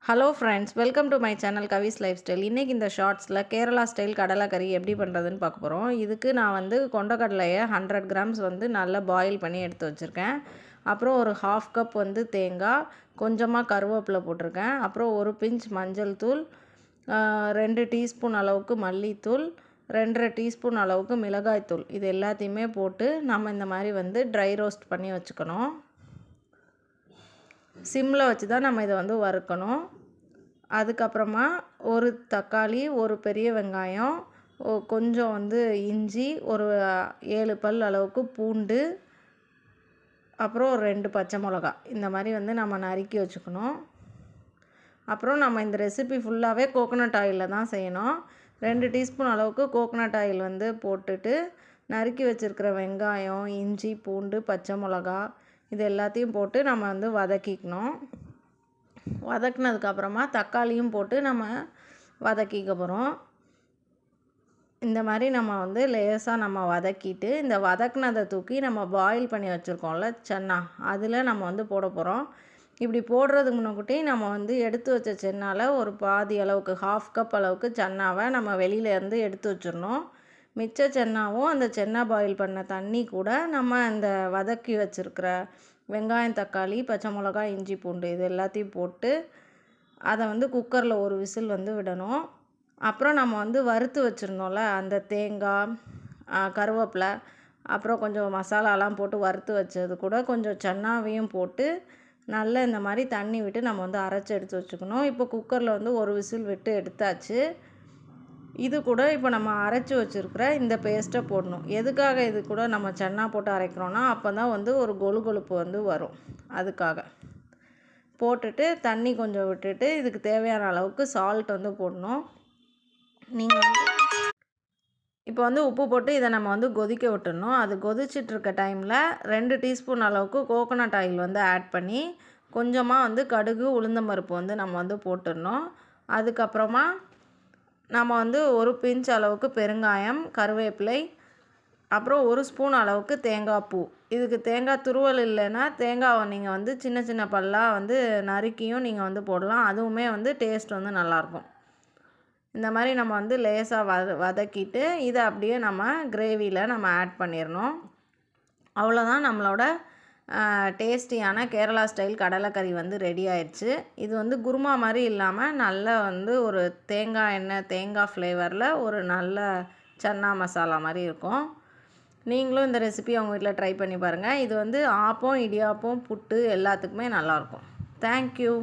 Hello friends, welcome to my channel Swiss life style. இன்றைக்கி இந்த ஷார்ட்ஸில் கேரளா ஸ்டைல் கடலைக்கறி எப்படி பண்ணுறதுன்னு பார்க்க போகிறோம். இதுக்கு நான் வந்து கொண்டக்கடலையை 100 கிராம்ஸ் வந்து நல்லா பாயில் பண்ணி எடுத்து வச்சுருக்கேன். அப்புறம் ஒரு 1/2 கப் வந்து தேங்காய், கொஞ்சமாக கருவேப்பிலை போட்டிருக்கேன். அப்புறம் ஒரு பிஞ்ச் மஞ்சள் தூள், 2 டீஸ்பூன் அளவுக்கு மல்லித்தூள், 2.5 டீஸ்பூன் அளவுக்கு மிளகாய்த்தூள், இது எல்லாத்தையுமே போட்டு நம்ம இந்த மாதிரி வந்து ட்ரை ரோஸ்ட் பண்ணி வச்சுக்கணும். சிம்மில் வச்சு தான் நம்ம இதை வந்து வறுக்கணும். அதுக்கப்புறமா ஒரு தக்காளி, ஒரு பெரிய வெங்காயம், கொஞ்சம் வந்து இஞ்சி, ஒரு 7 பல் அளவுக்கு பூண்டு, அப்புறம் 2 பச்சை மிளகா, இந்த மாதிரி வந்து நம்ம நறுக்கி வச்சுக்கணும். அப்புறம் நம்ம இந்த ரெசிபி ஃபுல்லாகவே கோகோனட் ஆயிலில் தான் செய்யணும். 2 டீஸ்பூன் அளவுக்கு கோகோனட் ஆயில் வந்து போட்டுட்டு நறுக்கி வச்சுருக்கிற வெங்காயம், இஞ்சி, பூண்டு, பச்சை மிளகா, இது எல்லாத்தையும் போட்டு நம்ம வந்து வதக்கிக்கணும். வதக்குனதுக்கப்புறமா தக்காளியும் போட்டு நம்ம வதக்கிக்க போகிறோம். இந்த மாதிரி நம்ம வந்து லேசாக நம்ம வதக்கிட்டு இந்த வதக்குனதை தூக்கி நம்ம பாயில் பண்ணி வச்சுருக்கோம்ல சென்னா, அதில் நம்ம வந்து போட போகிறோம். இப்படி போடுறதுக்கு முன்னாடி நம்ம வந்து எடுத்து வச்ச சென்னாவில் ஒரு பாதி அளவுக்கு 1/2 கப் அளவுக்கு சென்னாவை நம்ம வெளியிலேருந்து எடுத்து வச்சிடணும். மிச்ச சென்னாவும் அந்த சென்னா பாயில் பண்ண தண்ணி கூட நம்ம இந்த வதக்கி வச்சுருக்கிற வெங்காயம், தக்காளி, பச்சை மிளகாய், இஞ்சி, பூண்டு, இது எல்லாத்தையும் போட்டு அதை வந்து குக்கரில் ஒரு விசில் வந்து விடணும். அப்புறம் நம்ம வந்து வறுத்து வச்சுருந்தோம்ல அந்த தேங்காய், கருவேப்பிலை, அப்புறம் கொஞ்சம் மசாலாலாம் போட்டு வறுத்து வச்சது கூட கொஞ்சம் சென்னாவையும் போட்டு நல்லா இந்த மாதிரி தண்ணி விட்டு நம்ம வந்து அரைச்சி எடுத்து வச்சுக்கணும். இப்போ குக்கரில் வந்து ஒரு விசில் விட்டு எடுத்தாச்சு. இது கூட இப்போ நம்ம அரைச்சி வச்சுருக்கிற இந்த பேஸ்ட்டை போடணும். எதுக்காக இது கூட நம்ம சென்னா போட்டு அரைக்கிறோன்னா அப்போ தான் வந்து ஒரு கொழு கொழுப்பு வந்து வரும், அதுக்காக. போட்டுட்டு தண்ணி கொஞ்சம் விட்டுட்டு இதுக்கு தேவையான அளவுக்கு சால்ட் வந்து போடணும். நீங்கள் வந்து இப்போ வந்து உப்பு போட்டு இதை நம்ம வந்து கொதிக்க விட்டுடணும். அது கொதிச்சிட்ருக்க டைமில் 2 டீஸ்பூன் அளவுக்கு கோகோனட் ஆயில் வந்து ஆட் பண்ணி கொஞ்சமாக வந்து கடுகு, உளுந்தம்பருப்பு வந்து நம்ம வந்து போட்டுடணும். அதுக்கப்புறமா நம்ம வந்து ஒரு பிஞ்ச் அளவுக்கு பெருங்காயம், கருவேப்பிலை, அப்புறம் 1 ஸ்பூன் அளவுக்கு தேங்காய் பூ. இதுக்கு தேங்காய் துருவல் இல்லைன்னா தேங்காவை நீங்கள் வந்து சின்ன சின்ன பல்லாக வந்து நறுக்கியும் நீங்கள் வந்து போடலாம். அதுவுமே வந்து டேஸ்ட் வந்து நல்லாயிருக்கும். இந்த மாதிரி நம்ம வந்து லேசாக வதக்கிட்டு இதை அப்படியே நம்ம கிரேவியில் நம்ம ஆட் பண்ணிடணும். அவ்வளோதான், நம்மளோட டேஸ்டியான கேரளா ஸ்டைல் கடலைக்கறி வந்து ரெடி ஆயிடுச்சு. இது வந்து குருமா மாதிரி இல்லாமல் நல்ல வந்து ஒரு தேங்காய் எண்ணெய், தேங்காய் ஃப்ளேவரில் ஒரு நல்ல சன்னா மசாலா மாதிரி இருக்கும். நீங்களும் இந்த ரெசிபி உங்கள் வீட்டில் ட்ரை பண்ணி பாருங்கள். இது வந்து ஆப்பம், இடியாப்பம், புட்டு எல்லாத்துக்குமே நல்லாயிருக்கும். தேங்க்யூ.